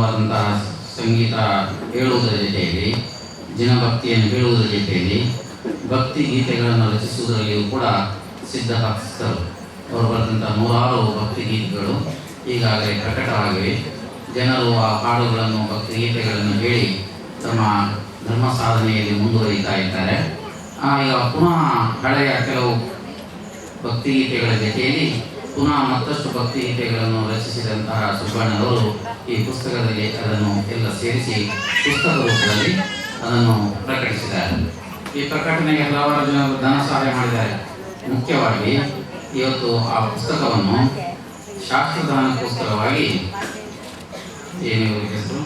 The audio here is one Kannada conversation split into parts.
ಅದ್ಭುತವಾದಂತಹ ಸಂಗೀತ ಹೇಳುವುದರ ಜೊತೆಯಲ್ಲಿ ಜನಭಕ್ತಿಯನ್ನು ಹೇಳುವುದರ ಜೊತೆಯಲ್ಲಿ ಭಕ್ತಿ ಗೀತೆಗಳನ್ನು ರಚಿಸುವುದರಲ್ಲಿಯೂ ಕೂಡ ಸಿದ್ಧಪಡಿಸಿದರು. ಅವರು ಬರೆದಂಥ ನೂರಾರು ಭಕ್ತಿ ಗೀತೆಗಳು ಈಗಾಗಲೇ ಪ್ರಕಟವಾಗಿವೆ. ಜನರು ಆ ಹಾಡುಗಳನ್ನು ಭಕ್ತಿ ಗೀತೆಗಳನ್ನು ಹೇಳಿ ತಮ್ಮ ಧರ್ಮ ಸಾಧನೆಯಲ್ಲಿ ಮುಂದುವರಿತಾ ಇದ್ದಾರೆ. ಈಗ ಪುನಃ ಹಳೆಯ ಕೆಲವು ಭಕ್ತಿಗೀತೆಗಳ ಜೊತೆಯಲ್ಲಿ ಪುನಃ ಮತ್ತಷ್ಟು ಭಕ್ತಿಗೀತೆಗಳನ್ನು ರಚಿಸಿದಂತಹ ಸುಬ್ಬಣ್ಣನವರು ಈ ಪುಸ್ತಕದಲ್ಲಿ ಅದನ್ನು ಎಲ್ಲ ಸೇರಿಸಿ ಪುಸ್ತಕ ರೂಪದಲ್ಲಿ ಅದನ್ನು ಪ್ರಕಟಿಸಿದ್ದಾರೆ. ಈ ಪ್ರಕಟಣೆಗೆ ಹಲವಾರು ಜನರು ಧನ ಸಹಾಯ ಮಾಡಿದ್ದಾರೆ. ಮುಖ್ಯವಾಗಿ ಇವತ್ತು ಆ ಪುಸ್ತಕವನ್ನು ಶಾಸ್ತ್ರದಾನಕ್ಕೋಸ್ಕರವಾಗಿ ಏನಿವ ಹೆಸರು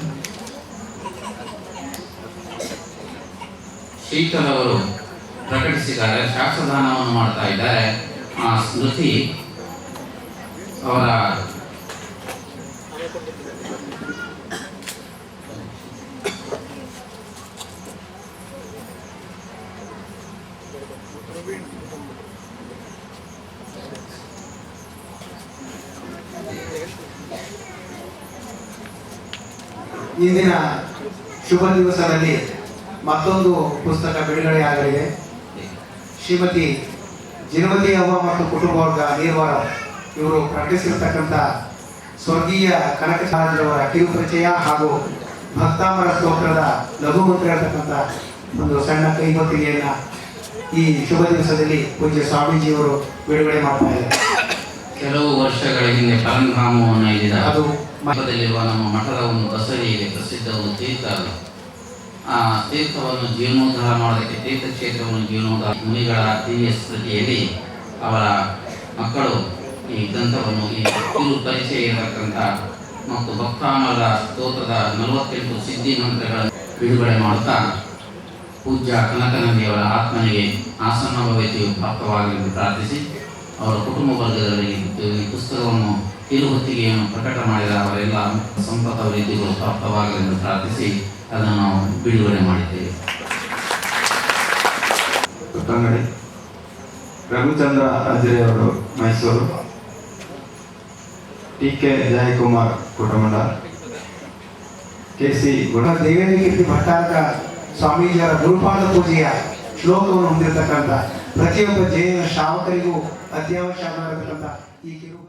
ಶೀತಲವರು ಪ್ರಕಟಿಸಿದ್ದಾರೆ. ಶಾಸ್ತ್ರದಾನವನ್ನು ಮಾಡ್ತಾ ಇದ್ದಾರೆ. ಆ ಸ್ಮೃತಿ ಅವರ ಇಂದಿನ ಶುಭ ದಿವಸದಲ್ಲಿ ಮತ್ತೊಂದು ಪುಸ್ತಕ ಬಿಡುಗಡೆಯಾಗಲಿದೆ. ಶ್ರೀಮತಿ ಜಿನವತಿ ಅವ್ವ ಮತ್ತು ಕುಟುಂಬ ವರ್ಗ ನೀರ್ವಾರ ಇವರು ಪ್ರಕಟಿಸಿರ್ತಕ್ಕಂಥ ಸ್ವರ್ಗೀಯ ಕನಕಚಾರ್ಯವರ ಕಿರುಪರಿಚಯ ಹಾಗೂ ಭಕ್ತಾಮರ ಸ್ತೋತ್ರದ ಲಘು ಮಂತ್ರ ಹೇಳ್ತಕ್ಕಂಥ ಒಂದು ಸಣ್ಣ ಕೈಗೊತ್ತಿಗೆಯನ್ನು ಈ ಶುಭ ದಿವಸದಲ್ಲಿ ಪೂಜ್ಯ ಸ್ವಾಮೀಜಿಯವರು ಬಿಡುಗಡೆ ಮಾಡ್ತಾ ಇದ್ದಾರೆ. ಕೆಲವು ವರ್ಷಗಳ ಹಿಂದೆ ಪರಂಧಾಮವನ್ನು ಇದ್ದ ಅದು ಮಠದಲ್ಲಿರುವ ನಮ್ಮ ಮಠದ ಒಂದು ಬಸದಿ ಇದೆ, ಪ್ರಸಿದ್ಧ ಒಂದು ತೀರ್ಥ. ಆ ತೀರ್ಥವನ್ನು ಜೀರ್ಣೋದ್ಧಾರ ಮಾಡೋದಕ್ಕೆ ತೀರ್ಥಕ್ಷೇತ್ರವನ್ನು ಜೀರ್ಣೋದ್ಧಾರ ಮುನಿಗಳ ದಿವ್ಯ ಸ್ಮೃತಿಯಲ್ಲಿ ಅವರ ಮಕ್ಕಳು ಈ ಗ್ರಂಥವನ್ನು ಈ ಕಿರು ಪರಿಚಯ ಇರತಕ್ಕಂಥ ಮತ್ತು ಭಕ್ತಾಮರ ಸ್ತೋತ್ರದ 48 ಸಿದ್ಧಿ ಮಂತ್ರಗಳನ್ನು ಬಿಡುಗಡೆ ಮಾಡುತ್ತಾ ಪೂಜ್ಯ ಕನಕನಂದಿಯವರ ಆತ್ಮನಿಗೆ ಆಸನ್ನ ಭವ್ಯತೆಯು ಪ್ರಾಪ್ತವಾಗಲೆಂದು ಪ್ರಾರ್ಥಿಸಿ ಅವರ ಕುಟುಂಬ ವರ್ಗದಲ್ಲಿ ಈ ಪುಸ್ತಕವನ್ನು ಕಿರುಹೊತ್ತಿಗೆಯನ್ನು ಪ್ರಕಟ ಮಾಡಿದ ಅವರೆಲ್ಲ ಸಂಪತ್ತ ವೃದ್ಧಿಗಳು ಪ್ರಾಪ್ತವಾಗಲೆಂದು ಪ್ರಾರ್ಥಿಸಿ ಅದನ್ನು ನಾವು ಬಿಡುಗಡೆ ಮಾಡಿದ್ದೇವೆ. ಪುಟ್ಟಂಗಡಿ ರಘುಚಂದ್ರ ಅಜ್ರೆ ಅವರು ಮೈಸೂರು, ಟಿ.ಕೆ. ಜಯಕುಮಾರ್ ಕುಟುಂಬ, ಕೆ.ಸಿ. ದೇವೇಂದ್ರ ಕೀರ್ತಿ ಭಟ್ಟಾರಕ ಸ್ವಾಮೀಜಿಯವರ ಗುರುಪಾದ ಪೂಜೆಯ ಶ್ಲೋಕವನ್ನು ಹೊಂದಿರತಕ್ಕಂಥ ಪ್ರತಿಯೊಬ್ಬ ಜೈನ ಶ್ರಾವಕರಿಗೂ ಅತ್ಯವಶ್ಯವಾಗಿರತಕ್ಕಂಥ ಈ ಕಿರು